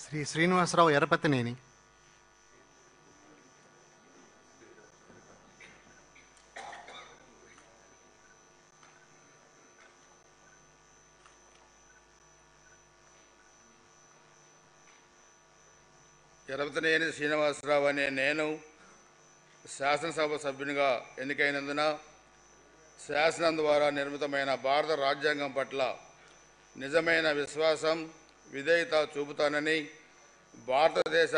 శ్రీ శ్రీనివాసరావు ఎరపతినేని. ఎరపతినేని శ్రీనివాసరావు అనే నేను శాసనసభ సభ్యునిగా ఎన్నికైనందున శాసనం ద్వారా నిర్మితమైన భారత రాజ్యాంగం పట్ల నిజమైన విశ్వాసం, విధేయత చూపుతానని, భారతదేశ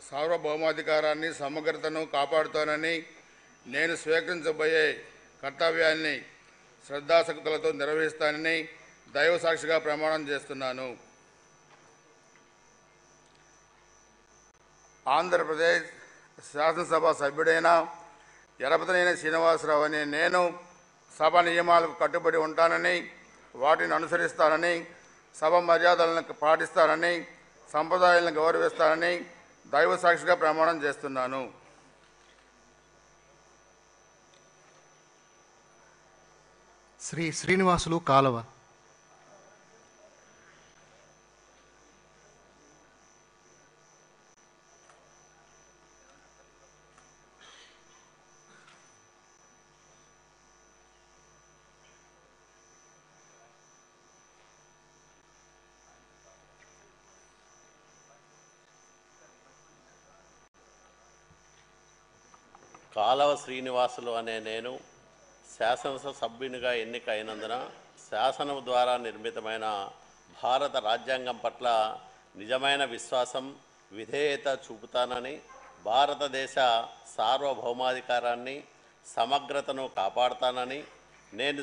సార్వభౌమాధికారాన్ని, సమగ్రతను కాపాడుతానని, నేను స్వీకరించబోయే కర్తవ్యాన్ని శ్రద్ధాశక్తులతో నిర్వహిస్తానని దైవ సాక్షిగా ప్రమాణం చేస్తున్నాను. ఆంధ్రప్రదేశ్ శాసనసభ సభ్యుడైన ఎరపతినేని శ్రీనివాసరావు అనే నేను సభ నియమాలకు కట్టుబడి ఉంటానని, వాటిని అనుసరిస్తానని, సభ మర్యాదలను పాటిస్తానని, సంప్రదాయాలను గౌరవిస్తానని దైవ సాక్షిగా ప్రమాణం చేస్తున్నాను. శ్రీ శ్రీనివాసులు కాలువ. కాలవ శ్రీనివాసులు అనే నేను శాసనసభ సభ్యునిగా ఎన్నిక అయినందున శాసనం ద్వారా నిర్మితమైన భారత రాజ్యాంగం పట్ల నిజమైన విశ్వాసం, విధేయత చూపుతానని, భారతదేశ సార్వభౌమాధికారాన్ని, సమగ్రతను కాపాడుతానని, నేను